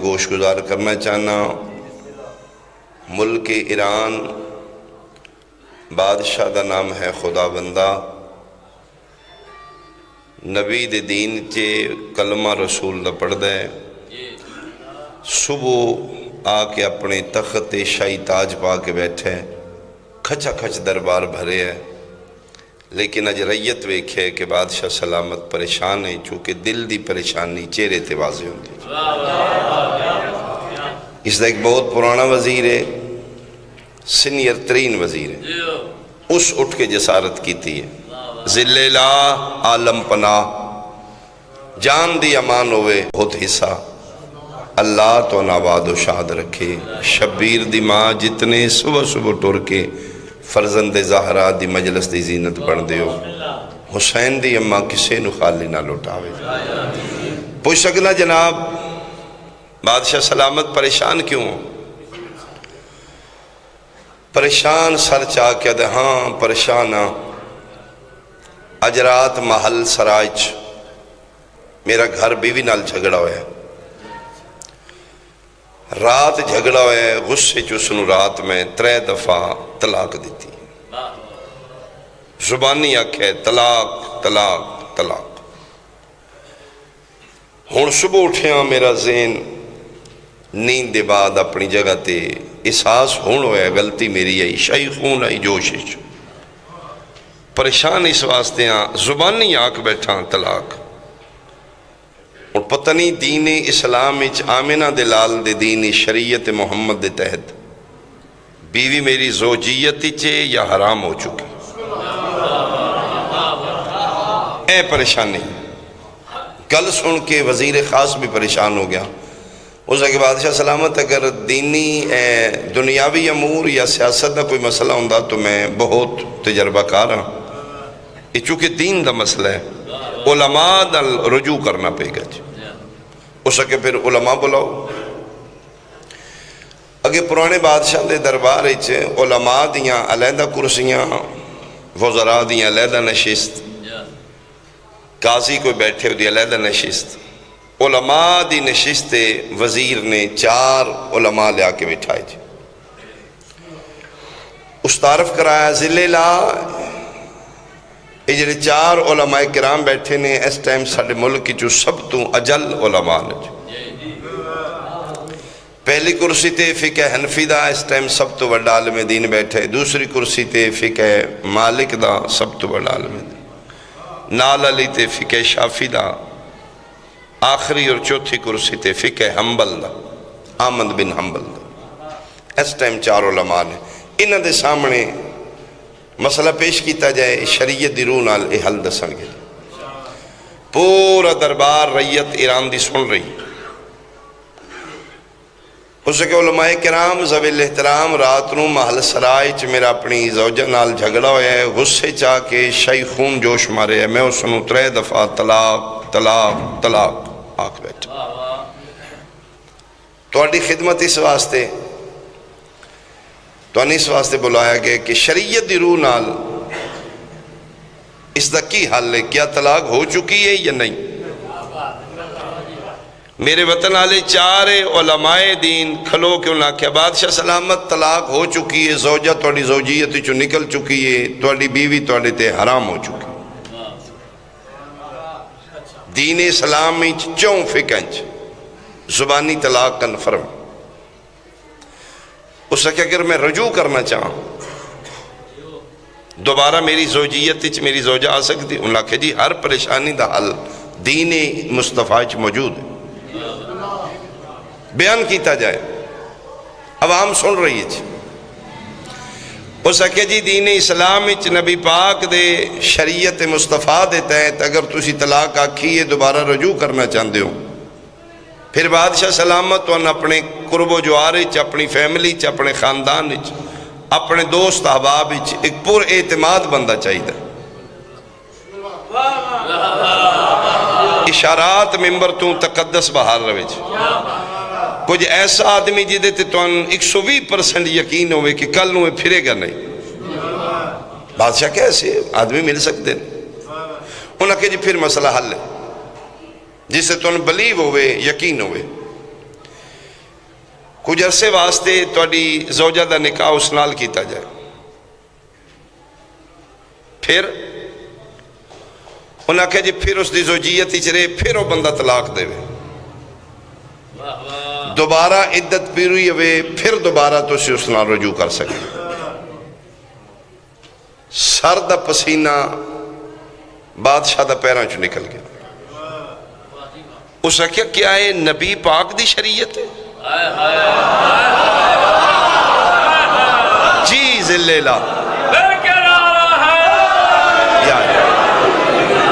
گوش گزار کرنا چاہنا ملک ایران بادشاہ دا نام ہے خدا بندہ نبی دے دین چے کلمہ رسول دا پڑھ دے صبح آ کے اپنے تخت شاہی تاج پا کے بیٹھے کھچا کھچ دربار بھرے ہے لیکن اج ریت ویکھے کہ بادشاہ سلامت پریشان ہے چونکہ دل دی پریشانی چہرے تے واضح ہوندی اس دا ایک بہت پرانا وزیر ہے سینئر ترین وزیر ہے اس اٹھ کے جسارت کیتی ہے ذل الہ عالم پناہ جان دی امان ہوئے خود حصہ اللہ تو نواد و شاد رکھے شبیر دی ماں جتنے صبح صبح ٹر کے فرزند زہرا دی مجلس دی زینت بن دیو حسین دی اماں کسے نو خالی نہ لوٹاوے پوچھ سکنا جناب بادشاہ سلامت پریشان کیوں پریشان سر چاہ کے دے ہاں پریشانا اج رات محل سراج میرا گھر بیوی نال جھگڑا ہوئے رات جھگڑا ہوئے غصے چسنو رات میں 3 دفعہ طلاق دیتی زبانی آکھے طلاق طلاق طلاق ہون صبح اٹھیاں میرا ذہن نیند دے بعد اپنی جگہ تے احساس ہون ہوئے غلطی میری آئی شاہی خون آئی جوشش پریشان اس واسطے ہاں زبانی آکھ بیٹھا طلاق اور پتہ نہیں دین اسلام اچ آمنہ دلال دے دین شریعت محمد دے تحت بیوی میری زوجیت چے یا حرام ہو چکی اے پریشانی کل سن کے وزیر خاص بھی پریشان ہو گیا اس کے بادشاہ سلامت اگر دینی دنیاوی امور یا سیاست دا کوئی مسئلہ ہوندہ تو میں بہت تجربہ کار ہاں یہ چونکہ دین دا مسئلہ ہے علماء دا رجوع کرنا پے گا اس کے پھر علماء بلاؤ اگے پرانے بادشاہ دے دربار چھے علماء دیاں علیحدہ کرسیاں وزراء دیاں علیحدہ نشست قاضی کوئی بیٹھے ہو دی علیحدہ نشست علماء دی نشست وزیر نے 4 علماء لیا کے بٹھائے جی اس تعارف کرایا ذل الہ یہ جڑے 4 علماء کرام بیٹھے نے اس ٹائم ساڑھے ملک کی جو سب تو اجل علماء نے پہلی کرسی تے فقہ حنفی دا اس ٹائم سب تو بڑا عالم دین بیٹھے دوسری کرسی تے فقہ مالک دا سب تو بڑا عالم دین نال علی تے فقہ شافی دا آخری اور چوتھی کرسی تے فقہ حنبل دا احمد بن حنبل دا اس ٹائم 4 علماء نے انہاں دے سامنے مسئلہ پیش کیتا جائے شریعت دی روح نال اے حل دسن گے پورا دربار ریت ایران دی سن رہی اس کے علماء کرام ذوی احترام رات نو محل سرائے چ میرا اپنی زوجہ نال جھگڑا ہویا ہے غصے چاہ کے شاہی خون جوش مارے ہے میں اس نو 3 دفعہ طلاق طلاق طلاق آکھ بیٹھا تو اڈی خدمت اس واسطے تو اس واسطے بلایا گیا کہ شریعت دی روح نال اس دا کی حل ہے کیا طلاق ہو چکی ہے یا نہیں میرے وطن والے 4 علماء دین کھلو کیوں نہ کیا بادشاہ سلامت طلاق ہو چکی ہے زوجہ توڑی زوجیت چو نکل چکی ہے توڑی بیوی توڑی تے حرام ہو چکی دین اسلامی 4 فقہ زبانی طلاق کنفرم اس سے کہ اگر میں رجوع کرنا چاہوں دوبارہ میری زوجیت میری زوجہ آ سکتی انہوں نے کہا جی ہر پریشانی دا حل دین مصطفیٰ موجود ہے بیان کیتا جائے عوام سن رہی ہے اس سے کہ جی دین اسلام نبی پاک دے شریعت مصطفیٰ دے تحت اگر تسی طلاق آکھی ہے دوبارہ رجوع کرنا چاہتے ہو پھر بادشاہ سلامت تو اپنے قرب و جوارے اپنی فیملی اپنے خاندان اپنے دوست احباب ایک پور اعتماد بندہ چاہیے اشارات ممبر تو تقدس بہار روے کچھ ایسا آدمی جی دیتے تو 120% یقین ہوئے کہ کل نوے پھرے گا نہیں بادشاہ کیسے آدمی مل سکتے انہوں نے کہا جی پھر مسئلہ حل ہے جسے تو بلیو ہوئے یقین ہوئے کچھ عرصے واسطے تہاڈی زوجہ دا نکاح اس نال کیتا جائے، پھر انہاں کہا جی پھر اس دی زوجیت ہی چرے، پھر وہ بندہ طلاق دے وے، دوبارہ عدت پیروی ہوئے، پھر دوبارہ تو اسے اس نال رجوع کر سکے۔ سر دا پسینہ بادشاہ دا پیران چو نکل گیا، اس نے کیا ہے نبی پاک دی شریعت ہے؟ جی ذلیلہ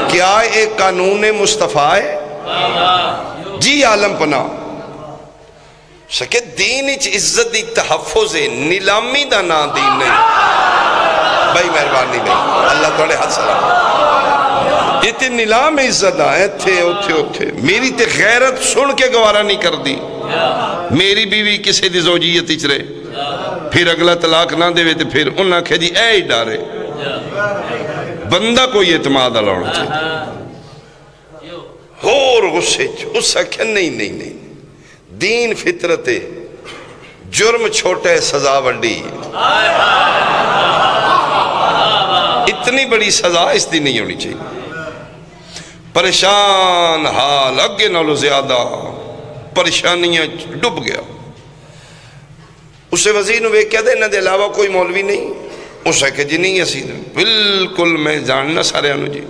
کیا ایک قانون مصطفیٰ ہے؟ جی عالم پناہ سکے دین اچ عزت دی تحفظ ہے، نیلامی دا نا دین نہیں۔ بھائی مہربانی بھائی اللہ توڑے حد سلام، یہ تے نیلام عزت آئے تھے اتھے اتھے، میری تے غیرت سن کے گوارا نہیں کر دی، میری بیوی کسے دی زوجیت اچ رہے، پھر اگلا طلاق نہ دے تے پھر انہاں کہے جی اے ہی ڈارے، بندہ کوئی اعتماد اللہ ہونا چاہیے۔ اور غصے اس کہ نہیں دین فطرت ہے، جرم چھوٹا ہے سزا وڈی ہے، اتنی بڑی سزا اس دی نہیں ہونی چاہیے۔ پریشان حال اگے نالو زیادہ پریشانیاں ڈب گیا، اسے وزیر نے وہ کہہ دے انہاں دے علاوہ کوئی مولوی نہیں، اسے کہ جی نہیں اسی بالکل میں جاننا سارے انہوں جی،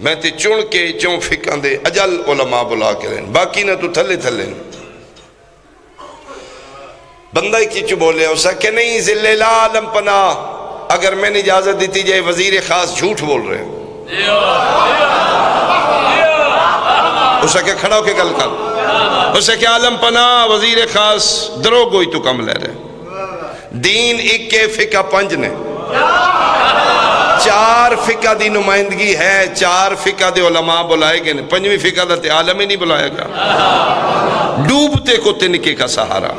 میں تے چون کے چون فکان دے اجل علماء بلا کے لین، باقی نہ تو تھلے تھلے بندہ کی چو بولے اسے کہ نہیں ذلیلہ عالم پناہ، اگر میں نے اجازت دیتی جائے وزیر خاص جھوٹ بول رہے ہیں، اسے کہ کھڑا ہو کے گل کر، اسے کہ عالم پناہ وزیر خاص دروگ ہوئی تو کم لے رہے، دین ایک کے فقہ پنج نے، 4 فقہ دی نمائندگی ہے، 4 فقہ دے علماء بلائے گئے، 5ویں فقہ دا تے عالم ہی نہیں بلایا گا، ڈوبتے کو تنکے کا سہارا،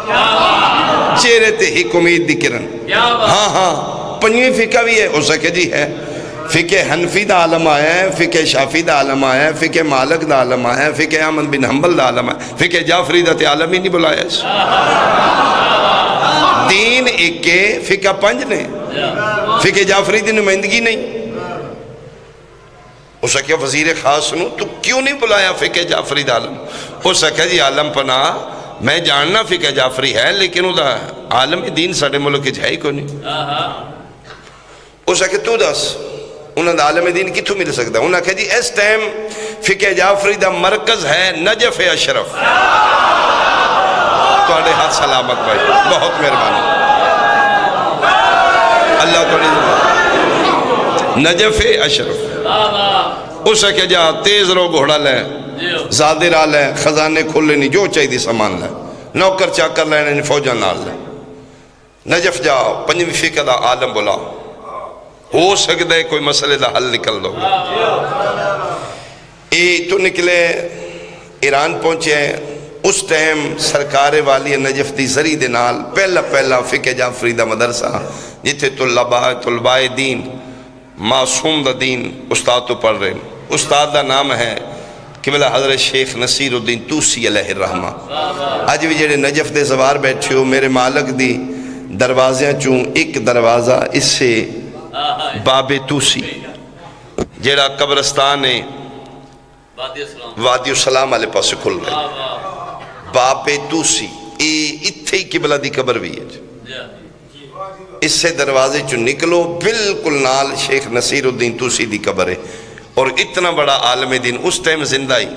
چہرے تے ہی امید دی کرن، ہاں 5ویں فقہ بھی ہے، اسے کہ جی ہے، فقہ حنفی دا عالم آیا ہے، فقہ شافی دا عالم آیا ہے، فقہ مالک دا عالم آیا ہے، فقہ احمد بن حنبل دا عالم آیا ہے، فقہ جعفری دا تے عالم ہی نہیں بلایا ہے۔ دین ایک کے فقہ 5 نے، فقہ جعفری دی نمائندگی نہیں، اسے کہا وزیر خاص نو تو کیوں نہیں بلایا فقہ جعفری دا عالم؟ اسے کہا جی عالم پناہ میں جاننا فقہ جعفری ہے لیکن وہ دا عالم دین ساڑھے ملک کے جائے کو نہیں، اسے کہا تو دس انہوں دا عالم دین کی تو مل سکتا ہے؟ انہوں نے کہا جی اس ٹائم فقہ جعفری دا مرکز ہے نجف اشرف، تو آڑے ہاتھ سلامت بھائی، بہت مہربانی اللہ تعالی، نجف اشرف، اسے کہ جا تیز رو گھوڑا لے، زادر آ لے، خزانے کھول لینی، جو چاہی دی سامان لے، نوکر چاکر لے، فوجہ نال لے، نجف جاؤ 5ویں فقہ دا عالم بلا، ہو سکتا ہے کوئی مسئلے دا حل نکل دو۔ تو نکلے ایران پہنچے، اس ٹائم سرکار والی نجف دی زری دے نال پہلا فقہ جعفری دا مدرسہ جتے طلباء دین معصوم دا دین استاد تو پڑھ رہے ہیں، استاد دا نام ہے قبلہ حضرت شیخ نصیر الدین توسی علیہ الرحمہ۔ آج بھی جڑے نجف دے زوار بیٹھے ہو، میرے مالک دی دروازیاں چون ایک دروازہ اس سے باب توسی جڑا قبرستان ہے وادی السلام علیہ پاس کھل رہے، باب توسی اتھے ہی قبلہ دی قبر بھی ہے، اس سے دروازے چو نکلو بالکل نال شیخ نصیر الدین توسی دی قبر ہے، اور اتنا بڑا عالم دین اس ٹائم زندہ ہی،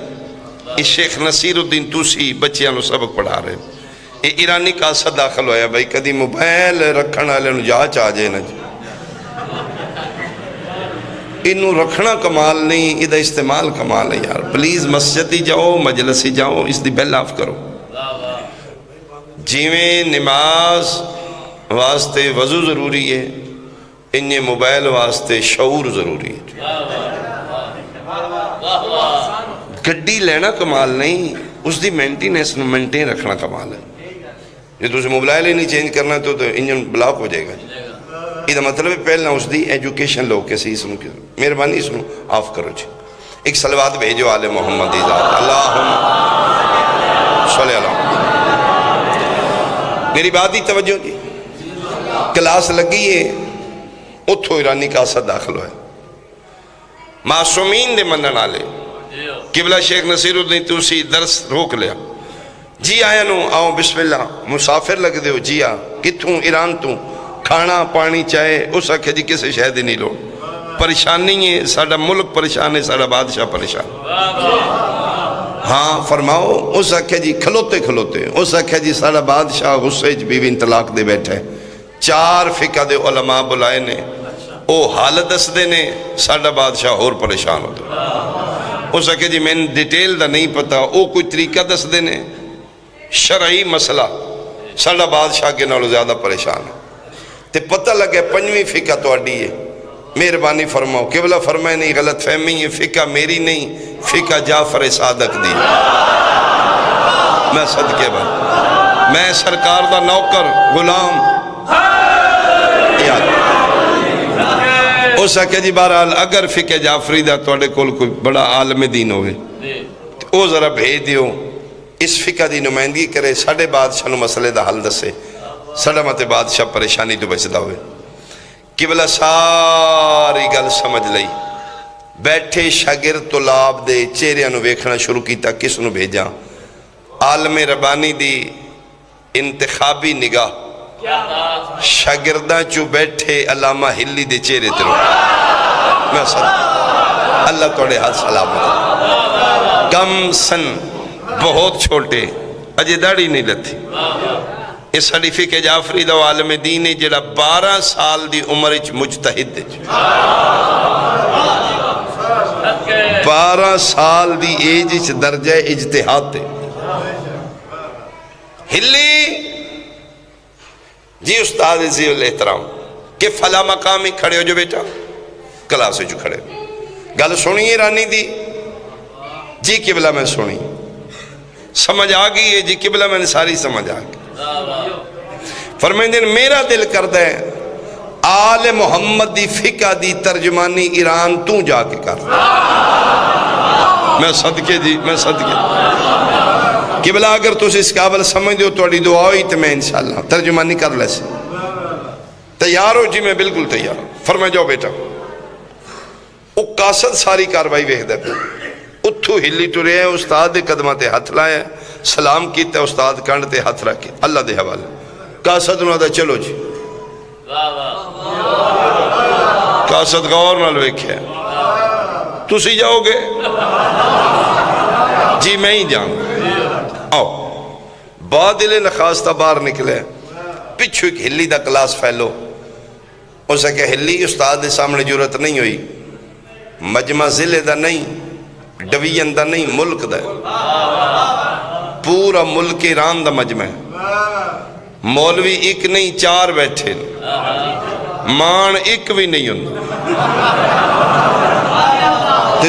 اس شیخ نصیر الدین توسی بچیاں نو سبق پڑھا رہے ہیں۔ یہ ایرانی کا سا داخل ہویا بھائی کدی موبائل رکھنا لے انہوں جا چاہ جائے نا جی، انہوں رکھنا کمال نہیں، ادھا استعمال کمال ہے یار، پلیز مسجد ہی جاؤ، مجلس ہی جاؤ، اس دی بیل آف کرو۔ جیویں نماز واسطے وضو ضروری ہے، انہیں موبائل واسطے شعور ضروری ہے۔ گڈی لینا کمال نہیں، اس دی مینٹیننس نو مینٹین رکھنا کمال ہے۔ یہ تو اسے موبائل ہی نہیں چینج کرنا تو انجن بلاک ہو جائے گا۔ یہ مطلب ہے پہلنا اس دی ایجوکیشن لوگ کے صحیح سنو، مہربانی سنو آف کرو جی، ایک صلوات بھیجو آل محمد ذات، اللہم صلی اللہ میری بات ہی توجہ جی، کلاس لگی ہے، اتھو ایرانی کاسد داخل ہوئے، معصومین دے منن والے، قبلہ شیخ نصیر الدین توسی درس روک لیا، جی آیا نو آؤ بسم اللہ، مسافر لگ دیو، جی آ کتھوں ایران تو، کھانا پانی چاہے، اس آکھے جی کسے شہد نہیں لو، پریشانی ہے، ساڑھا ملک پریشان ہے، ساڑھا بادشاہ پریشان، ہاں فرماؤ، اس آکھے جی کھلوتے کھلوتے، اس آکھے جی ساڑھا بادشاہ غصے جی بیوی انطلاق دے بیٹھے، 4 فقہ دے علماء بلائے نے، او حالت دس دے نے، ساڑھا بادشاہ اور پریشان ہوتا، اس آکھے جی میں ڈیٹیل دا نہیں پتا، او کوئی طریقہ دس دے نے، شرعی مسئلہ، ساڑھا بادشاہ کے نالو زیادہ پریشان ہے، تے پتہ لگے 5ویں فقہ تو اڈی ہے، مہربانی فرماؤ، قبلہ فرمائے نہیں، غلط فہمی ہے، فقہ میری نہیں، فقہ جعفر صادق دی، میں صدقے بھائی، میں سرکار دا نوکر غلام، یاد اس آکے جی بہرحال اگر فقہ جعفری دا توڑے کول کوئی بڑا عالم دین ہوئے او ذرا بھیج دیو، اس فقہ دی نمائندگی کرے، ساڑھے بادشاہ نو مسئلے دا حل دسے، ساڑھا مت بادشاہ پریشانی تو بچدا ہوئے، قبلہ ساری گل سمجھ لئی، بیٹھے شاگرد طلاب دے چہرے انو ویکھنا شروع کیتا، کس نو بھیجا، عالم ربانی دی انتخابی نگاہ، شاگرداں چو بیٹھے علامہ ہلی دے چہرے ترو، میں صدق اللہ توڑے حال سلامت، کم سن بہت چھوٹے، اجے داڑھی نہیں لتھی، اس ساڑی فقہ جعفری دا عالم دین ہے جڑا 12 سال دی عمر اچ مجتہد دے، 12 سال دی ایج اچ درجہ اجتہاد دے، ہلی جی استاد عزیز الاحترام کہ فلا مقامی کھڑے ہو جو بیٹا، کلاسے جو کھڑے، گل سنیے رانی دی، جی قبلہ میں سنی، سمجھ آگئی ہے، جی قبلہ میں نے ساری سمجھ آگئی، فرمائیں دن میرا دل کردہ ہے آل محمد دی فقہ دی ترجمانی ایران تو جا کے کر، میں صدقے جی، میں صدقے قبلہ اگر تو اس قابل سمجھ دیو تو اڑی دعا ہوئی تو میں انشاءاللہ ترجمانی کر لے سے تیار ہو، جی میں بالکل تیار ہوں، فرمائے جاؤ بیٹا، او قاصد ساری کاروائی ویکھ دے پہ، اتھو ہلی تو رہے ہیں، استاد دے قدمہ تے ہاتھ لائے، سلام کیتے استاد کانڈ تے ہاتھ رکھے، اللہ دے حوالے، قاصد انہوں دا چلو جی، قاصد غور نال ویکھے، تسی جاؤ گے، جی میں ہی جاؤں، آؤ، بادل نخواستہ باہر نکلے، پچھو ایک ہلی دا کلاس پھیلو، اسے کہ ہلی استاد دے سامنے جرت نہیں ہوئی، مجمع ضلع دا نہیں، ڈویژن دا نہیں، ملک دا، پورا ملک ایران دا مجمع ہے، مولوی ایک نہیں 4 بیٹھے، مان ایک بھی نہیں ہوں،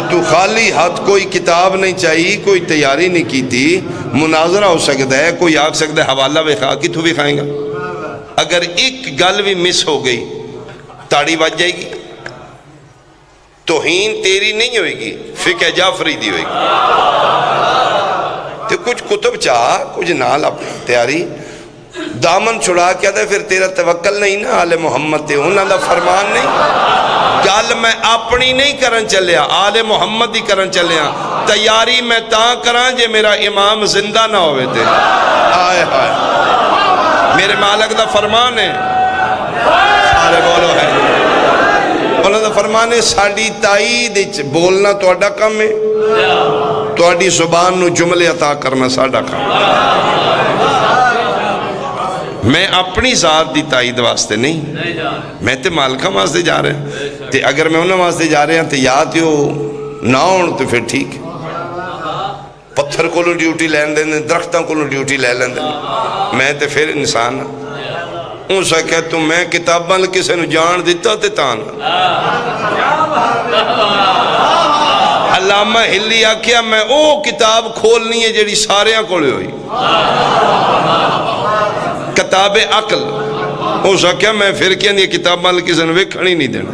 تو خالی ہاتھ کوئی کتاب نہیں چاہیے، کوئی تیاری نہیں کی تھی، مناظرہ ہو سکتا ہے، کوئی آگ سکتا ہے حوالہ بکھا کی تو بھی کھائیں گا، اگر ایک گل بھی مس ہو گئی تاڑی بچ جائے گی، توہین تیری نہیں ہوئے گی، فقہ جعفری دی ہوئے گی، تو کچھ کتب چاہ کچھ نال اپنی تیاری دامن چھڑا کیا تھا، پھر تیرا توکل نہیں نا آل محمد تے، انہاں دا فرمان نہیں، گل میں اپنی نہیں کرن چلیا، آل محمد دی کرن چلیا، تیاری میں تاں کران جے میرا امام زندہ نہ ہوئے تھے، آئے آئے میرے مالک دا فرمان ہے، سارے بولو ہے، انہوں دا فرمان ہے، ساڑی تائید بولنا تو اڈا کم ہے، تو اڈی زبان نو جملے عطا کرنا ساڑا کم ہے، میں اپنی ذات دی تائید واسطے نہیں، میں تے مالکہ واسطے جا رہے ہیں، تے اگر میں انہوں واسطے جا رہے ہیں تے یاد ہو نہ ہوں تو پھر ٹھیک، پتھر کو لو ڈیوٹی لین دیں، درختوں کو لو ڈیوٹی لے لیں دیں، میں تے پھر انسان ان سے کہتا تو میں کتاباں کسے نو جان دیتا تے تان، علامہ ہلی آکھیا میں او کتاب کھولنی ہے جیڑی ساریاں کھولے ہوئی، کتاب عقل، او سکیا میں پھر کیا نہیں کتاب مال کسی نے ویکھنی نہیں دینا،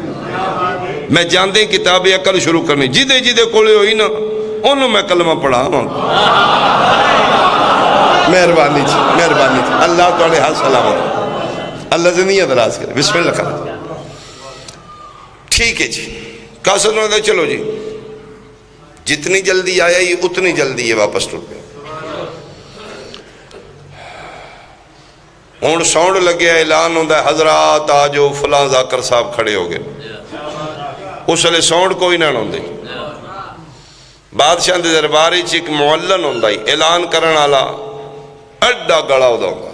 میں جاندے کتاب عقل شروع کرنی، جدے جدے کھولے ہوئی نا انہوں میں کلمہ پڑھا ہوں، مہربانی جی، مہربانی جی، اللہ تھوڑے ہاتھ سلامت، اللہ زندگی دراز کرے، بسم اللہ کریں۔ ٹھیک ہے جی، قاصد ہوتا چلو جی، جتنی جلدی آیا ہی اتنی جلدی یہ واپس ٹر گیا۔ ہون ساؤنڈ لگیا، اعلان ہوتا ہے حضرات آجو فلاں ذاکر صاحب کھڑے ہو گئے، اس لئے ساؤنڈ کوئی نہ ہوندے، بادشاہ دے درباری چیک معلن ہوندہ ہی اعلان کرن آلا اڈا گڑا ہوتا ہوندہ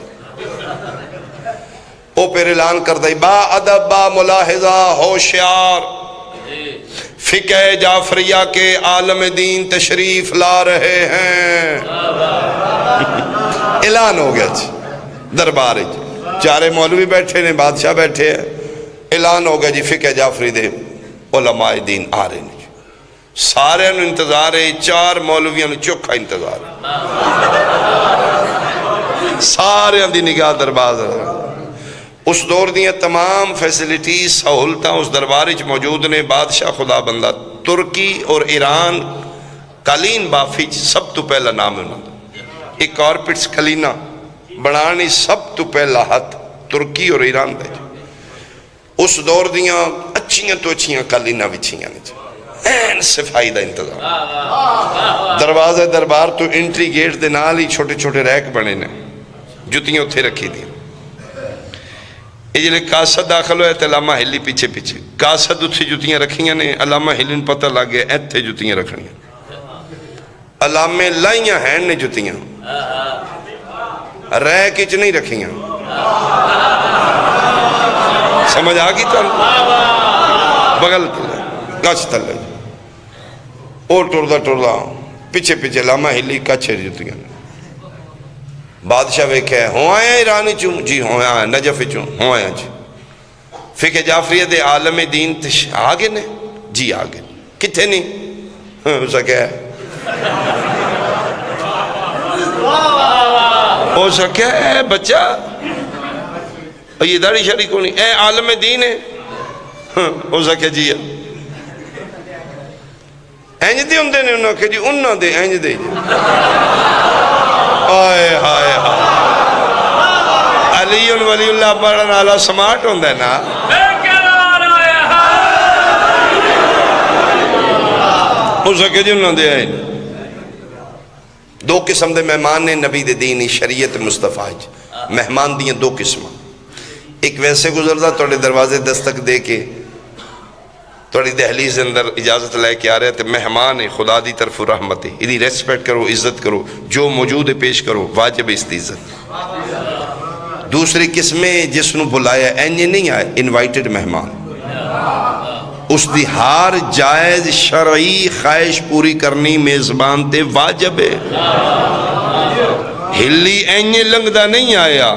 وہ پھر اعلان کردہ ہی با ادب با ملاحظہ ہوشیار فقہ جعفریہ کے عالم دین تشریف لا رہے ہیں۔ اعلان ہو گیا جی درباری جی، چارے مولوی بیٹھے نے، بادشاہ بیٹھے ہیں، اعلان ہو گیا جی فقہ جعفری دے علماء دین آ رہے ہیں۔ سارے انہوں انتظار ہے، چار مولویوں نے چوکھا انتظار ہے، سارے اندھی نگاہ دربار ہے۔ اس دور دیا تمام فیسلیٹیز سہولتاں اس دربارج موجود نے۔ بادشاہ خدا بندہ ترکی اور ایران قالین بافی سب تو پہلا نام انہوں نے، ایک کارپٹس کلینا بنانی سب تو پہلا ہاتھ ترکی اور ایران دے۔ اس دور دیا اچھیاں تو اچھیاں کلینا بچھیاں نے، این صفائی دا انتظام۔ دروازہ دربار تو انٹری گیٹ دے نال ہی چھوٹے چھوٹے ریک بنے نے، جتیاں اتھے رکھی دی۔ یہ جلے قاصد داخل ہوئے تھے علامہ ہلی پیچھے پیچھے، قاصد اتھے جتیاں رکھیاں نے، علامہ ہلی نے پتہ لگ گیا ایتھے جتیاں رکھنیاں، علامہ لائیاں ہیں نے جتیاں ریک اچ نہیں رکھیاں۔ سمجھ آگی تو بغل تلے گاچ تلے اور ٹردہ ٹردہ پیچھے پیچھے علامہ ہلی کچھے جتیاں۔ بادشاہ ویکھے ہوں آیا ایرانی چوں؟ جی ہوں آیا، نجف چوں؟ ہوں آیا جی۔ فقہ جعفریہ دے عالم دین آگے نے؟ جی آگے۔ کتھے نہیں؟ اسا کیا ہے؟ اسا کیا ہے بچہ؟ یہ داڑھی شریک ہونی اے عالم دین ہے؟ اسا کیا جی ہے؟ اینج دے ہوندے نے انہوں کہ جی انہوں دے اینج دے جی۔ آئے ہائے ہائے علی ولی اللہ پڑھن آلہ سمارٹ ہوندہ ہے نا۔ ہو سکے جی انہوں دے آئے دو قسم دے مہمان نے نبی دے دینی شریعت مصطفیٰ جی۔ مہمان دیئے دو قسم، ایک ویسے گزردہ توڑے دروازے دستک دے کے توڑی دہلیز اندر اجازت لے کے آ رہے تھے، مہمان خدا دی طرف رحمت ہے، ادھی ریسپیکٹ کرو، عزت کرو، جو موجود پیش کرو، واجب اس دی عزت۔ دوسری قسمیں جس نو بلایا اینجے نہیں آئے، انوائٹڈ مہمان، اس دی ہار جائز شرعی خواہش پوری کرنی میزبان تے واجب ہے۔ ہلی اینجے لنگدہ نہیں آیا،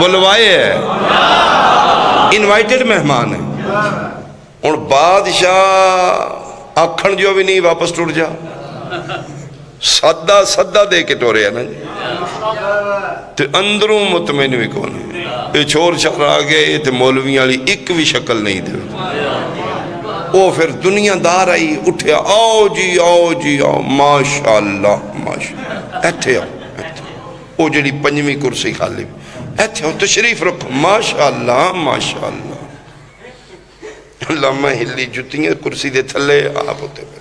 بلوائے ہے، انوائٹڈ مہمان ہے۔ اور بادشاہ آکھن جو بھی نہیں واپس ٹوٹ جا، صدہ دے کے ٹورے ہے نا جی، تے اندروں مطمئن بھی کون ہے، یہ چھوڑ چھار آگئے تے مولویاں لی ایک بھی شکل نہیں دے۔ وہ پھر دنیا دار آئی اٹھیا، آؤ جی آؤ جی آؤ، ماشاءاللہ ماشاءاللہ، ایتھے آؤ، وہ جڑی پنجویں کرسی خالی بھی ایتھے آؤ، تشریف رکھو، ماشاءاللہ ماشاءاللہ۔ علامہ ہلی جتیاں کرسی دے تھلے آپ ہوتے پہ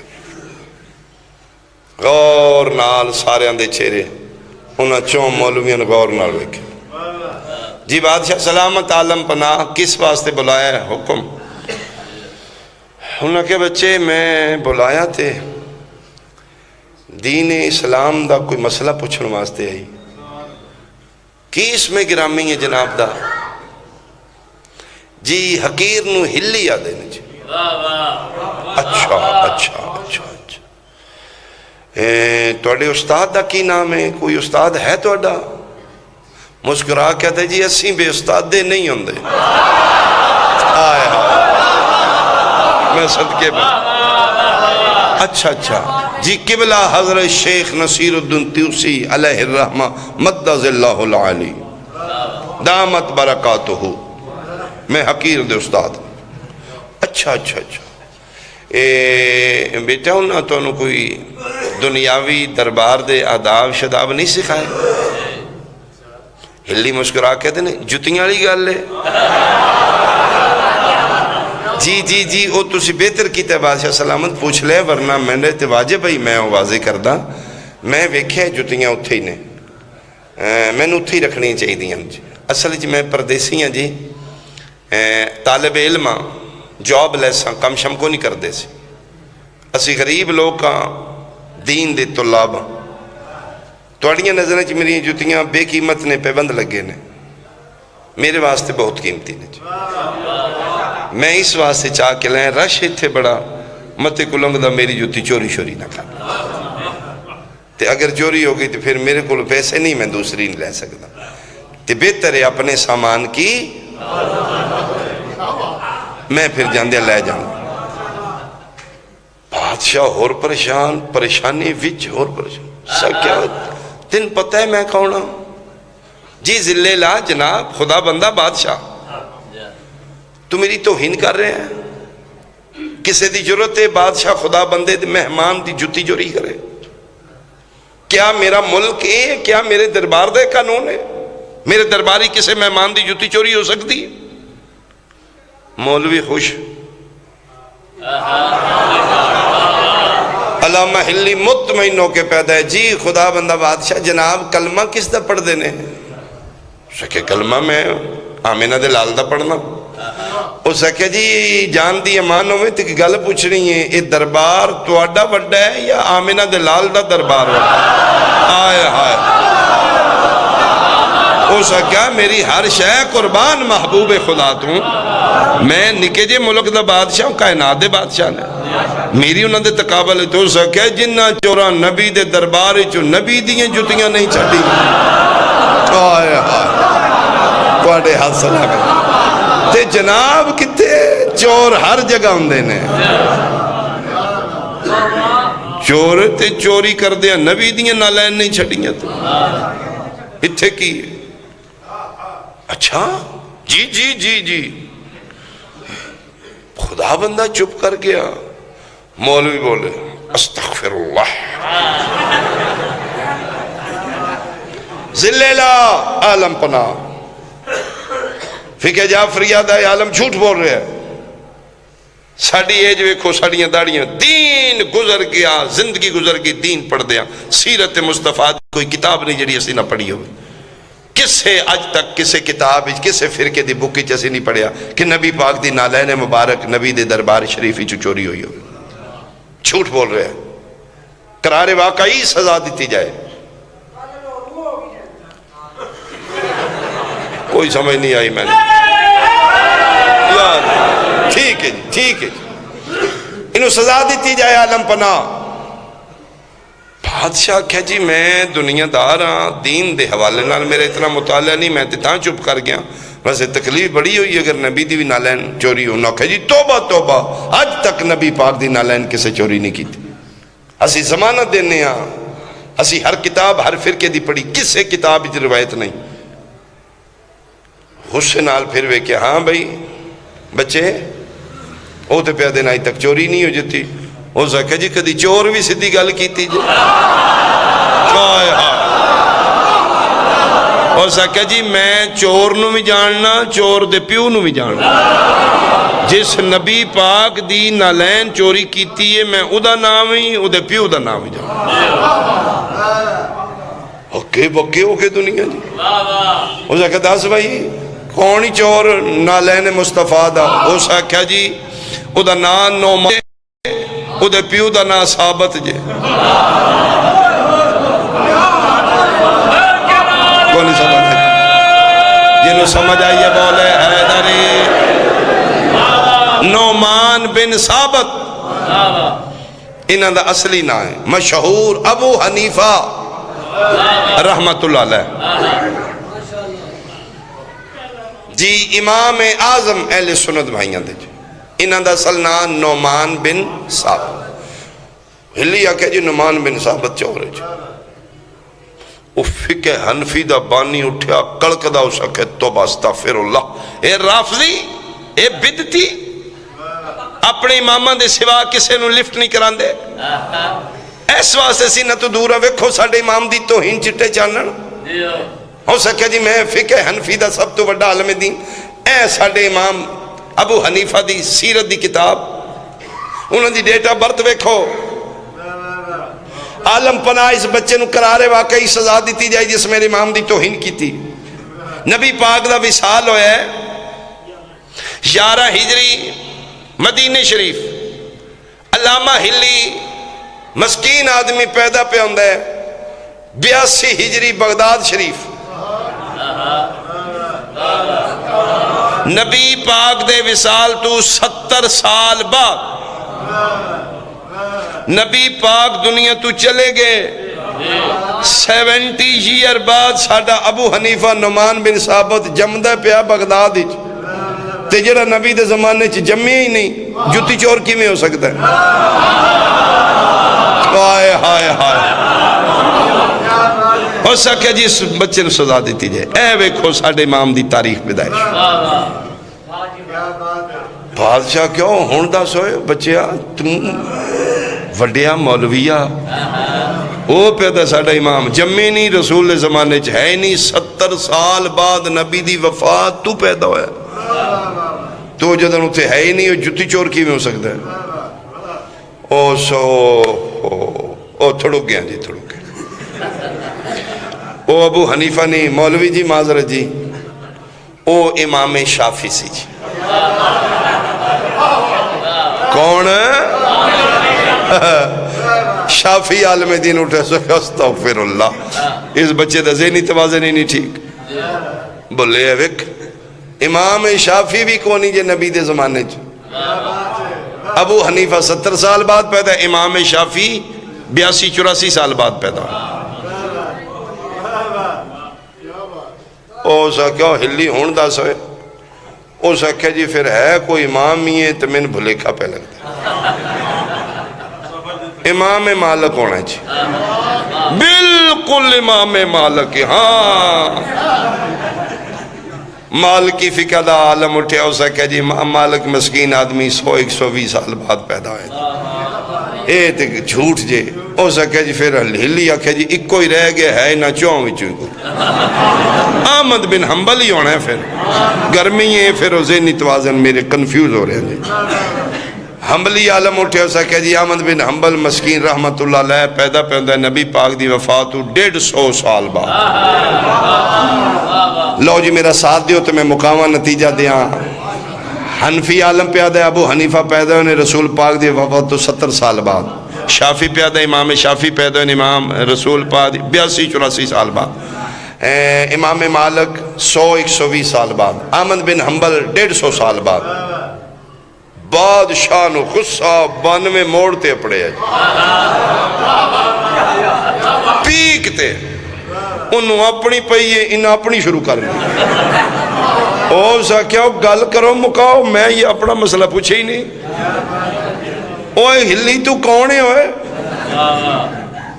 غور نال سارے اندے چہرے انہاں چون مولویاں غور نال ویکھے۔ جی بادشاہ سلامت عالم پناہ، کس واسطے بلایا ہے؟ حکم۔ انہاں کے بچے میں بلایا تھے دین اسلام دا کوئی مسئلہ پوچھنے واسطے آئی، کی اس میں گرامی ہے جناب دا؟ جی حقیر نو ہلی آ دینے جی۔ اچھا اچھا اچھا اچھا، توڑے استاد دا کی نام ہے؟ کوئی استاد ہے توڑا؟ مسکرا کہتے جی اسیں بے استاد دے نہیں ہوندے۔ آئے میں صدقے میں، اچھا اچھا جی قبلہ حضرت شیخ نصیر الدین طوسی علیہ الرحمہ مدد اللہ العالی دامت برکاتہ، میں حقیر دے استاد۔ اچھا اچھا اچھا، بیٹا انہاں تو انہوں کوئی دنیاوی دربار دے آداب شداب نہیں سکھائے؟ ہلی مسکرا کہتے ہیں جتیاں والی گل ہے جی جی جی وہ تسی بہتر کیتا ہے بادشاہ سلامت پوچھ لے ورنہ میں نے تے واجب بھائی میں واضح کردہ میں ویکھے جتیاں اتھے ہی نے میں نے اتھے ہی رکھنی چاہیے دیاں جی اصل جی میں پردیسی ہیں جی طالب علم جاب لیساں کم شم کو نہیں کر دے سی اسی غریب لوگ کا دین دے طلاب توڑیاں نظریں چی میری جتیاں بے قیمت نے پیبند لگے نے میرے واسطے بہت قیمتی نے جی میں اس واسطے چاہ کے لائیں رش تھے بڑا متے کلنگ دا میری جتی چوری شوری نہ کر تے اگر چوری ہو گئی تو پھر میرے کو پیسے نہیں میں دوسری نہیں لے سکتا تے بہتر ہے اپنے سامان کی میں پھر جاندے لے جاؤں بادشاہ اور پریشان پریشانی وچ اور پریشان سا کیا تن پتہ ہے میں کھونا جی ذلِ لا جناب خدا بندہ بادشاہ تو میری توہین کر رہے ہیں کسے دی ضرورت ہے بادشاہ خدا بندے دی مہمان دی جتی چوری کرے کیا میرا ملک ہے کیا میرے دربار دے قانون ہے میرے درباری کسے مہمان دی جتی چوری ہو سکتی ہے مولوی خوش علامہ ہلی مطمئن ہو کے پیدا ہے جی خدا بندہ بادشاہ جناب کلمہ کس دا پڑھ دینے سکے کلمہ میں آمینہ دے لال دا پڑھنا وہ سکے جی جان دی امانوں میں تک گل پوچھ رہی ہیں یہ دربار توڑا وڈا ہے یا آمینہ دے لال دا دربار وڈا آئے آئے وہ سکیا میری ہر شے قربان محبوب خدا توں میں نکے جے ملک دا بادشاہ ہوں کائنات دے بادشاہ نے میری انہوں دے تقابل ہے تو سکیا جنہ چورا نبی دے دربار چو نبی دیئے جتیاں نہیں چھڑی آئے آئے کوڑے ہاتھ سلا کر تے جناب کتے چور ہر جگہ ہوں دینے چور تے چوری کر دیا نبی دیاں نالین نہیں چھڑیاں تو اتھے کی اچھا جی جی جی جی خدا بندہ چپ کر گیا مولوی بولے استغفر اللہ ذلِ لا عالم پناہ فقہ جعفری آدھا عالم جھوٹ بول رہے ہیں ساڑھی ایج ویکھو ساڑھیاں داڑیاں دین گزر گیا زندگی گزر گئی دین پڑھ دیا سیرت مصطفیٰ کوئی کتاب نہیں جڑی اسی نہ پڑھی ہوئی کسے آج تک کسے کتاب کسے فرقے دی بکی چیسی نہیں پڑھیا کہ نبی پاک دی نالین مبارک نبی دے دربار شریفی چوری ہوئی ہوئی جھوٹ بول رہے ہیں قرار واقعی سزا دیتی جائے کوئی سمجھ نہیں آئی میں نے یار ٹھیک ہے جی ٹھیک ہے جی انہوں سزا دیتی جائے عالم پناہ بادشاہ کہا جی میں دنیا دار ہاں دین دے حوالے نال میرے اتنا مطالعہ نہیں میں تاں چپ کر گیا ویسے تکلیف بڑی ہوئی اگر نبی دی بھی نالین چوری ہونا کہا جی توبہ توبہ آج تک نبی پاک دی نالین کسے چوری نہیں کی تھی اسی ضمانت دینے ہاں اسی ہر کتاب ہر فرقے دی پڑھی کسے کتاب دی روایت نہیں غصے نال پھر وے کہ ہاں بھائی بچے وہ تو پہ دن آئی تک چوری نہیں ہو جاتی وہ سکھا جی کدی چور بھی سدھی گل کیتی جی اور سکھا جی میں چور نو بھی جاننا چور دے پیو نو بھی جاننا جس نبی پاک دی نالین چوری کیتی ہے میں او دا نام ہی او دے پیو دا نام ہی جاننا اوکے بکے اوکے دنیا جی وہ سکھا داس بھائی کونی چور نالین مصطفیٰ دا او سکھا جی او دا نام نومان او دے پیو دا نا ثابت جے کونی سمجھ آئی جنہوں سمجھ آئیے بولے حیدری نومان بن ثابت انہاں دا اصلی نا ہے مشہور ابو حنیفہ رحمت اللہ علیہ جی امام اعظم اہل سنت بھائیاں دے جی انہاں دا اصل نام نومان بن ثابت ہلی آکے جی نومان بن ثابت چور ہے جی وہ فقہ حنفی دا بانی اٹھیا کڑک دا اسا کہ توبہ استغفر اللہ اے رافضی اے بدتی اپنے امامہ دے سوا کسے نو لفٹ نہیں کران دے اس واسطے سی نہ تو دورا ویکھو ساڑے امام دی توہین چٹے چانن ہو سکے جی میں فقہ حنفی دا سب تو بڑا عالم دین، اے ساڈے امام ابو حنیفہ دی سیرت دی کتاب، انہوں دی ڈیٹ آف برتھ ویکھو، عالم پناہ اس بچے نو قرار واقعی سزا دیتی جائے جس میرے امام دی توہین کی تھی۔ نبی پاک دا وصال ہویا ہے 11 ہجری مدینہ شریف، علامہ ہلی مسکین آدمی پیدا پہ ہوندہ ہے 82 ہجری بغداد شریف، نبی پاک دے وصال تو 70 سال بعد نبی پاک دنیا تو چلے گئے، 70 ایئر بعد ساڈا ابو حنیفہ نعمان بن ثابت جمدہ پیا بغداد وچ، تے جڑا نبی دے زمانے چ جمے ہی نہیں، جتی چور کی میں ہو سکتا ہے؟ ہائے ہائے ہائے، ہو سکے جی اس بچے نے سزا دیتی جائے۔ اے ویکھو ساڈے امام دی تاریخ پیدائش، بادشاہ کیوں ہون دا سوئے بچیا تم وڈیا مولویہ، وہ پیدا ساڈا امام جمے نہیں، رسول دے زمانے چ ہے نہیں، 70 سال بعد نبی دی وفات تو پیدا ہویا، تو جدن اتھے ہے ہی نہیں، وہ جتی چور کی میں ہو سکتا ہے؟ او تھڑک گیا جی، تھڑک گیا۔ او ابو حنیفہ نہیں، مولوی جی معذرت جی، او امام شافعی سی جی۔ کون شافعی عالم دین اٹھے سکے، استغفر اللہ، اس بچے دا ذہنی توازن ہی نہیں ٹھیک، بولے اے وک امام شافعی بھی کونی جے نبی دے زمانے چ، ابو حنیفہ 70 سال بعد پیدا، امام شافعی 82-84 سال بعد پیدا۔ او سکھا ہلی ہون دا سوئے، او سکھا جی پھر ہے کوئی امام ہی ہے تو میں نے بھلیکھا پہ لگتا امام مالک ہونا جی، بالکل امام مالک، ہاں مالکی فقہ دا عالم اٹھے، ہو سکے جی مالک مسکین آدمی 100-120 سال بعد پیدا ہوئے، اے تے جھوٹ جے، ہو سکے جی پھر ہلی آکھے جی ایک ہی رہ گیا ہے نہ چوہویں کو، احمد بن حنبل ہی ہونا ہے، پھر گرمی ہے، پھر ذہنی توازن میرے کنفیوز ہو رہے ہیں جی۔ حنبلی عالم اٹھے، ہو سکے جی احمد بن حنبل مسکین رحمت اللہ علیہ پیدا پیدا ہے نبی پاک دی وفات 150 سال بعد۔ لو جی میرا ساتھ دیو تو میں مقامہ نتیجہ دیاں، حنفی عالم پیدا ہے ابو حنیفہ پیدا ہے رسول پاک دی وفات تو 70 سال بعد، شافعی پیدا ہے امام شافعی پیدا ہے امام رسول پاک 82-84 سال بعد، امام مالک 100-120 سال بعد، احمد بن حنبل 150 سال بعد، بادشاہ نو غصہ 92 موڑتے پڑے ہیں پیکتے، انہوں اپنی پئیے انہوں اپنی شروع کر لی، او سا کیا گل کرو مکاؤ، میں یہ اپنا مسئلہ پوچھے ہی نہیں، اوہ ہلی تو کونے ہوئے،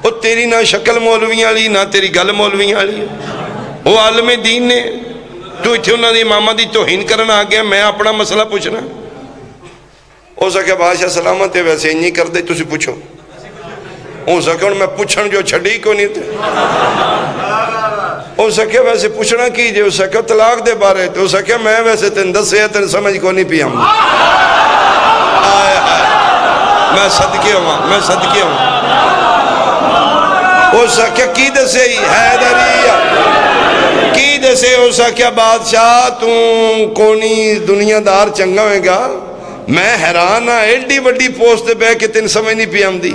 او تیری نہ شکل مولویاں لی نہ تیری گل مولویاں لی، وہ عالم دین نے تو اتھے انہوں نے امامہ دی توہین کرنا آگیا، میں اپنا مسئلہ پوچھنا، او سا کیا بادشاہ سلامت ہے ویسے انہی کر دے تسی پوچھو، او سا کیا میں پوچھن جو چھڑی کو نہیں تھے، او سا کیا ویسے پوچھنا کیجئے، او سا کیا طلاق دے بارے تھے، او سا کیا میں ویسے تین 10 سے تین سمجھ کو نہیں پیا ہوں، آئے آئے میں صدقے ہوں، او سا کیا کی دسے ہی حیدریہ کی دسے، او سا کیا بادشاہ تم کونی دنیا دار چنگا ہوئے گا، میں حیران ہاں ایڈی وڈی پوسٹ بے کہ تین سمجھ نہیں پی ہم دی،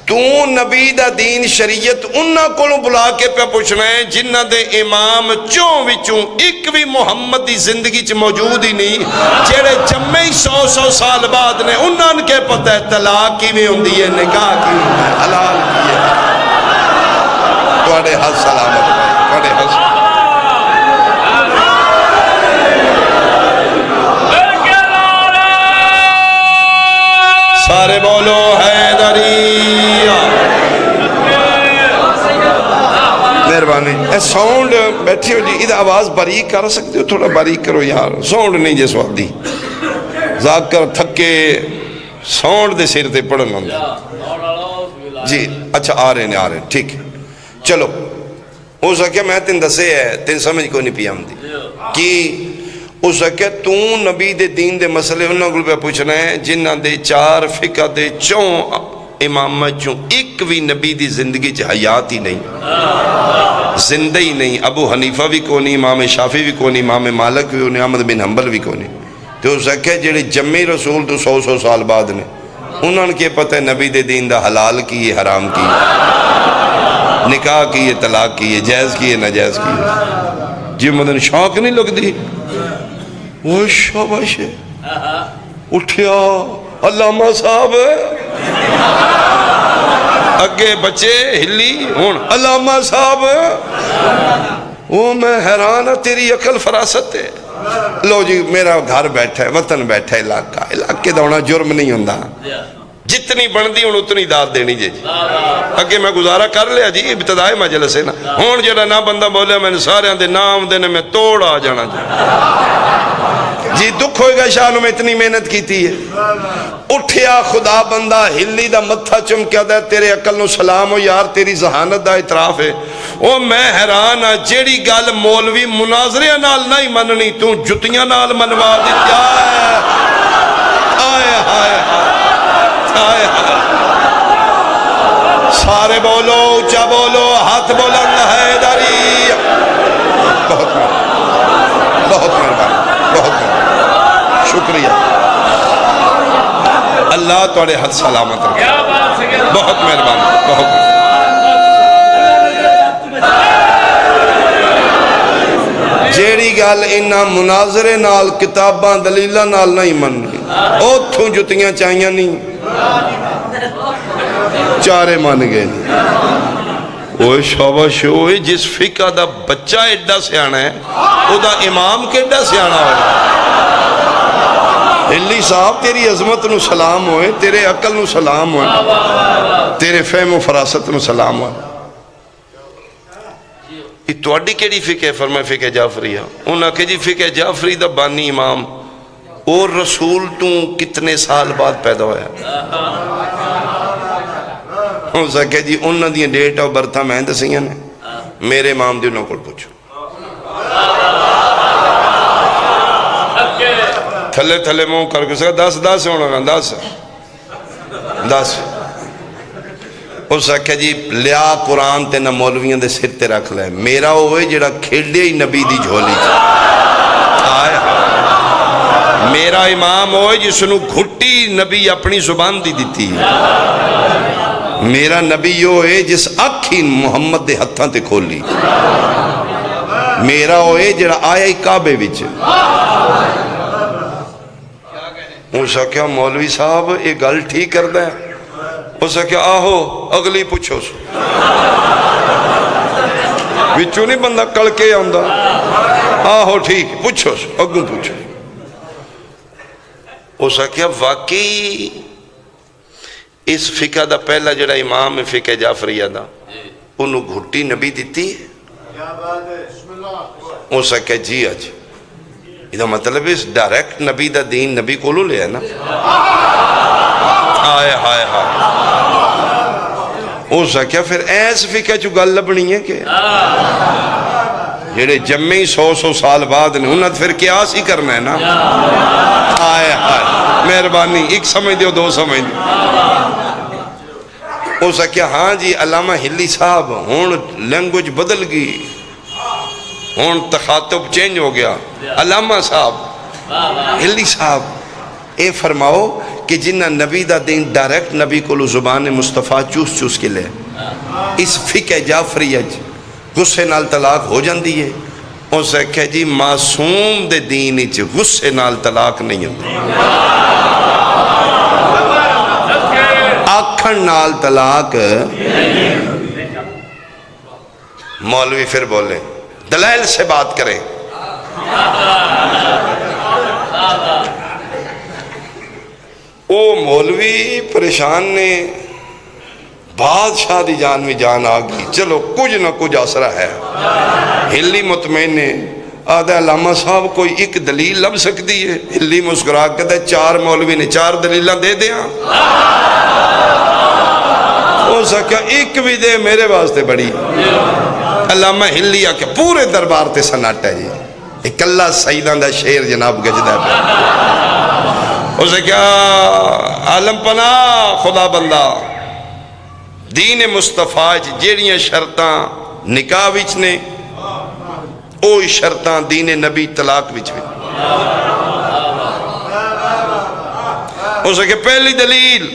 تو نبی دا دین شریعت انہاں کولوں بلا کے پہ پوچھنا ہے جنہ دے امام چون وچوں ایک بھی محمد دی زندگی چ موجود ہی نہیں، جڑے جمعے 100 سال بعد نے انہاں کے پتہ ہے طلاق کی میں ہوندی ہے، نکاح کی ہے، حلال کی ہے، توڑے حد سلامت بھائی، توڑے حد سارے بولو حیدریہ، مہربانی اے ساؤنڈ بیٹھی ہو جی، ادھا آواز باریک کر سکتے ہو، تھوڑا باریک کرو یار، ساؤنڈ نہیں جیس وقت دی ذاکر تھکے ساؤنڈ دے سیر تے پڑھن ہوندے جی، اچھا آ رہے ہیں ٹھیک، چلو ہو سکے میں تین دسے ہے تین سمجھ کو نہیں پی آمدی کی ہو سکے تو نبی دے دین دے مسئلے انہوں کو پہ پوچھنا ہے جنہ دے 4 فقہ دے 4 امامت چوں ایک بھی نبی دی زندگی چ حیات ہی نہیں زندہ ہی نہیں ابو حنیفہ بھی کو نہیں امام شافعی بھی کو نہیں امام مالک بھی نہیں احمد بن حنبل بھی کو نہیں تو ہو سکے جڑے جمی رسول تو 100 سال بعد نے انہوں نے کیا پتہ ہے نبی دے دین دا حلال کی ہے حرام کی ہے نکاح کی ہے طلاق کی ہے جائز کی ہے ناجائز کی ہے جی مدن شوق نہیں لگ دی وہ شاباش ہے اٹھیا علامہ صاحب اگے بچے ہلی ہون علامہ صاحب وہ میں حیران ہے تیری عقل فراست ہے لو جی میرا گھر بیٹھا ہے وطن بیٹھا ہے علاقے دونا جرم نہیں ہوندہ جتنی بندی ہوں اتنی داد دینی جی اگے میں گزارا کر لیا جی ابتدائی مجلس ہے نا ہون جڑا نہ بندہ بولے میں نے سارے اندے نام دینے میں توڑ آ جانا جی دکھ ہوئے گا شاہ میں اتنی محنت کی تھی ہے اٹھیا خدا بندہ ہلی دا متھا چمکیا دا تیرے عقل نو سلام ہو یار تیری ذہانت دا اعتراف ہے او میں حیران ہاں جیڑی گل مولوی مناظرے نال نہیں مننی تو جتیاں نال منوا دی آئے ہائے ہائے سارے بولو اونچا بولو ہاتھ بلند ہے داری بہت مہربانی بہت مہربانی شکریہ اللہ توڑے حد سلامت رکھے بہت مہربانی بہت مہربانی جیڑی گال انہا مناظرے نال کتاباں دلیلہ نال نہیں مننی اوتھوں جتیاں چاہیاں نہیں چارے مان گئے نہیں اوہ شاباش ہوئے جس فقہ دا بچہ ایڈا سیانا ہے او دا امام کیڈا سیانا ہوئے علی صاحب تیری عظمت نو سلام ہوئے تیرے عقل نو سلام ہوئے تیرے فہم و فراست نو سلام ہوئے یہ توڑی کیڑی فقہ ہے فرمائے فقہ جعفری ہے انہاں کہ جی فقہ جعفری دا بانی امام اور رسول تو کتنے سال بعد پیدا ہویا ہوں سکے جی انہاں دی ڈیٹ آف برتھا میں دسیاں نے میرے امام دی انہوں کو پوچھو تھلے تھلے موں کر کے سکا 10 ہونا گا 10 ہو سکے جی لیا قرآن تے نہ مولویاں دے سر تے رکھ لے میرا ہوئے جڑا کھیڑے ہی نبی دی جھولی آئے میرا امام ہوئے جس نو گھٹی نبی اپنی زبان دی دیتی میرا نبی ہوئے جس اکھی محمد دے ہتھاں تے کھولی میرا ہوئے جڑا آیا ہی کعبے وچ ہو سکیا مولوی صاحب ایک گل ٹھیک کر دیں ہو سکیا آہو اگلی پوچھو سو بچو نہیں بندہ کل کے آندہ آہو ٹھیک پوچھو سو اگوں پوچھو ہو سکیا واقعی اس فقہ دا پہلا جڑا امام فقہ جعفریہ دا انہوں گھٹی نبی دیتی ہو سکیا جی آج یہ مطلب اس ڈائریکٹ نبی دا دین نبی کو لو لے ہے نا آئے ہائے ہائے ہو سکیا پھر ایس فقہ چو گل لبنی ہے کہ جڑے جمعی 100 سال بعد نے انہوں نے پھر قیاس ہی کرنا ہے نا آئے ہائے مہربانی ایک سمجھ دیو 2 سمجھ دیو ہو سکیا ہاں جی علامہ ہلی صاحب ہون لینگویج بدل گئی ہون تخاطب چینج ہو گیا علامہ صاحب ہلی صاحب اے فرماؤ کہ جنہ نبی دا دین ڈائریکٹ نبی کو زبان مصطفیٰ چوس کے لے اس فقہ جعفری غصے نال طلاق ہو جاندی ہے اسے کہ جی معصوم دے دین اچ غصے نال طلاق نہیں ہوتی آکھن نال طلاق مولوی پھر بولے دلائل سے بات کریں او مولوی پریشان نے بادشاہ دی جان میں جان آگئی چلو کچھ نہ کچھ آسرہ ہے ہلی مطمئن نے آدھا علامہ صاحب کوئی ایک دلیل لب سکتی ہے ہلی مسکرا کہتا ہے 4 مولوی نے 4 دلیلہ دے دیا ہو سکا ایک بھی دے میرے واسطے بڑی علامہ ہلی آکے پورے دربار تے سناٹا جی اکلا سیدان دا شیر جناب گجدہ پہ اسے کیا عالم پناہ خدا بندہ دین مصطفیٰ جیڑیاں شرطاں نکاح وچ نے اوہی شرطاں دین نبی طلاق وچ بھی اسے کہ پہلی دلیل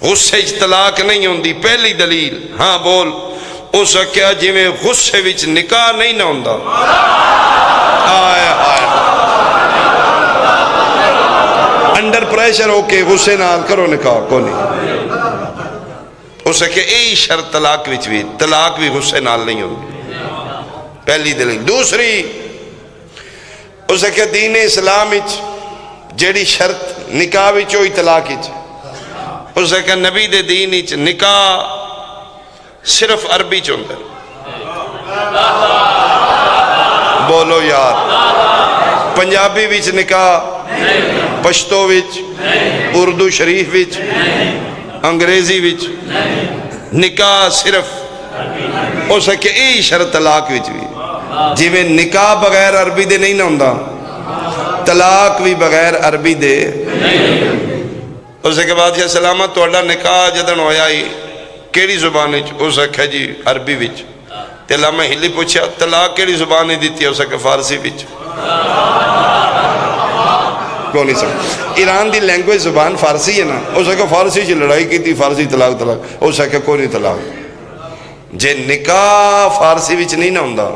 غصے طلاق نہیں ہوندی پہلی دلیل ہاں بول اسے کیا جی میں غصے وچ نکاح نہیں نہ ہوندا آئے آئے انڈر پریشر ہو کے غصے نال کرو نکاح کو نہیں اسے کہ ای شرط طلاق وچ بھی طلاق بھی غصے نال نہیں ہوندی پہلی دلیل دوسری اسے کہ دین اسلام وچ جیڑی شرط نکاح وچ ہوئی طلاق وچ اسے کہ نبی دے دین وچ نکاح صرف عربی چوندا بولو یار پنجابی وچ نکاح پشتو وچ اردو شریف وچ انگریزی وچ نکاح صرف ہو سکے ای شرط طلاق وچ بھی جی میں نکاح بغیر عربی دے نہیں نہ ہوندا طلاق بھی بغیر عربی دے ہو سکے بادشاہ سلامت توڑا نکاح جدن ہویا ہی کیڑی زبان ہو سکے جی عربی وچ تے علامہ ہلی پوچھا طلاق کیڑی زبان دیتی ہو سکے فارسی وچ کون نہیں سکتا ایران دی لینگویج زبان فارسی ہے نا ہو سکے فارسی چی لڑائی کی تھی فارسی طلاق ہو سکے کوئی نہیں طلاق جے نکاح فارسی وچ نہیں نہ ہوندا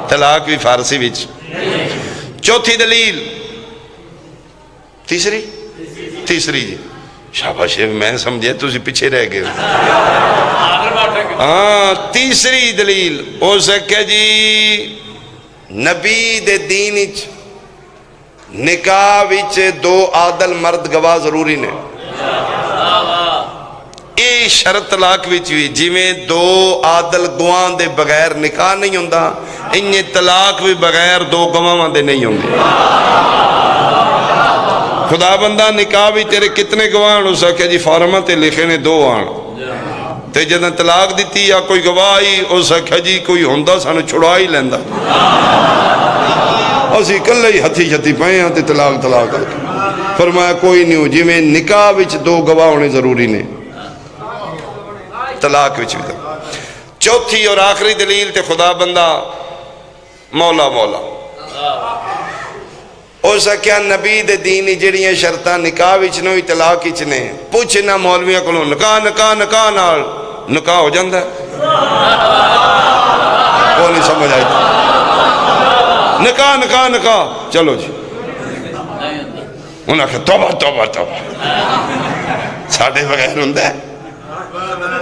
طلاق بھی فارسی وچ چوتھی دلیل تیسری جی شاباش میں سمجھے تسی پیچھے رہ گئے ہاں تیسری دلیل ہو سکے جی نبی دے دین وچ نکاح وچ دو عادل مرد گواہ ضروری نے اے شرط طلاق وچ بھی جی میں دو عادل گواہ دے بغیر نکاح نہیں ہوندا انہیں طلاق بھی بغیر دو گواہ دے نہیں ہوں گے خدا بندہ نکاح بھی تیرے کتنے گواہ ہو سکے جی فارمہ تے لکھے نے دو آن تے جدن طلاق دیتی یا کوئی گواہی ہو سکے جی کوئی ہوندہ سانو چھڑا ہی لیندہ اسی کلے ہی ہتھی شتی پائیں ہیں تے طلاق فرمایا کوئی نہیں ہو جی میں نکاح وچ دو گواہ ہونے ضروری نے طلاق وچ بھی چوتھی اور آخری دلیل تے خدا بندہ مولا او سکیا نبی دے دینی جڑیاں شرطاں نکاح وچ نوئی طلاق وچ نے پوچھنا مولویاں کو نکاح نال نکاح ہو جاندہ ہے وہ نہیں سمجھ آئی نکاح چلو جی انہاں کہ توبہ ساڑھے بغیر ہوندہ ہے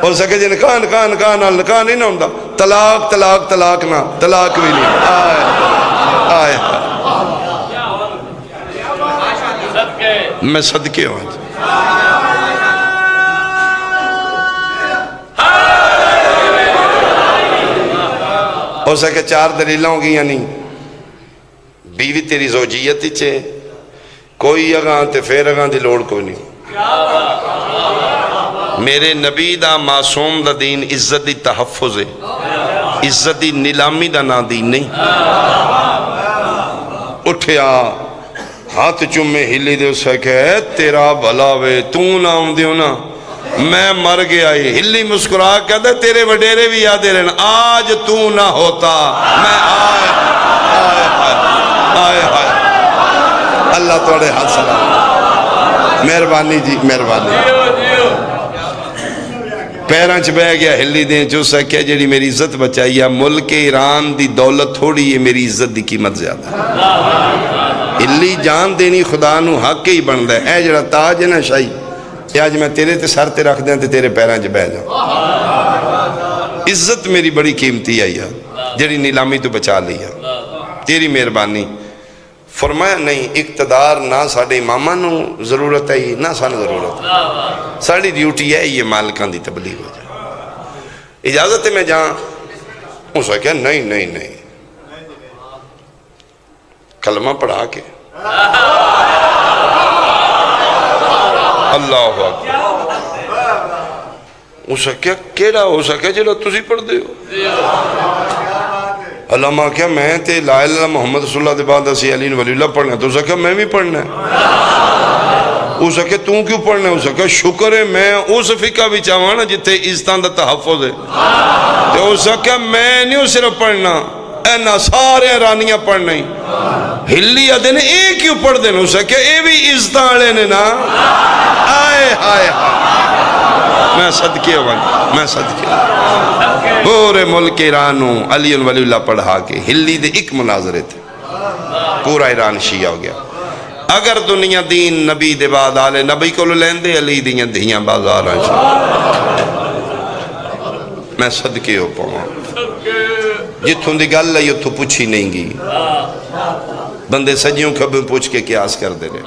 ہو سکے جی نکاح نال نکاح نہیں نہ ہوندہ طلاق نہ طلاق بھی نہیں آئے میں صدقے ہوں ہو سکے چار دلیلہ ہوں گی یعنی بیوی تیری زوجیت چھے کوئی اگاں تے پھر اگاں دی لوڑ کوئی نہیں میرے نبی دا معصوم دا دین عزت دی تحفظ ہے عزت دی نیلامی دا نا دین نہیں اٹھیا ہاتھ چمے ہلی دے اسے کہ تیرا بھلا وے تو نہ ہوں دیو نا میں مر گیا ہی ہلی مسکرا کہتا تیرے وڈیرے بھی یادے رہنا آج تو نہ ہوتا میں آئے اللہ توڑے حد سلام مہربانی جی مہربانی پیرانچ بہ گیا ہلی دیں جو سکیا جڑی میری عزت بچائی ہے ملک ایران دی دولت تھوڑی ہے میری عزت دی قیمت زیادہ ہلی جان دینی خدا نو حق ہی بن دے اے جڑا تاج ہے نا شاہی کہ آج میں تیرے تے سر تے رکھ دیں تے تیرے پیرانچ بہ جاؤں عزت میری بڑی قیمتی آئی ہے جڑی نیلامی تو بچا لی ہے تیری مہربانی فرمایا نہیں اقتدار نہ ساڑھے امامہ نو ضرورت ہے نہ سانو ضرورت ہے ساڑھی ڈیوٹی ہے یہ مالکان دی تبلیغ ہو جائے اجازت ہے میں جہاں اس نے کہا نہیں کلمہ پڑھا کے اللہ اکبر اس کیا کیڑا ہو سکے جڑا تسی پڑھ دے ہو؟ علامہ کیا میں تے لا الہ الا محمد رسول اللہ دے بعد اسی علی ولی اللہ پڑھنا تو سکا میں بھی پڑھنا ہے. اس کہ توں کیوں پڑھنا ہے؟ اس کہ شکر ہے میں اس فقہ بھی چاہوانا جتے عزتان دا تحفظ ہے. تو اس کہ میں نہیں صرف پڑھنا اینا سارے رانیاں پڑھنا ہی ہلی ادھے ایک کیوں پڑھ دینا. اس کہ اے بھی عزتان لے نے نا آئے آئے میں صدقے ہوئے میں صدقے پورے ملک ایرانوں علی ولی اللہ پڑھا کے ہلی دے ایک مناظرے تھے پورا ایران شیعہ ہو گیا. اگر دنیا دین نبی دے بعد آلے نبی کو لین دے علی دیاں دیاں بازار آئیں میں صدقے ہو پاؤں جتھوں دی گل ہے یہ تو پوچھی نہیں گی بندے سجیوں کبھی پوچھ کے قیاس کر دے رہے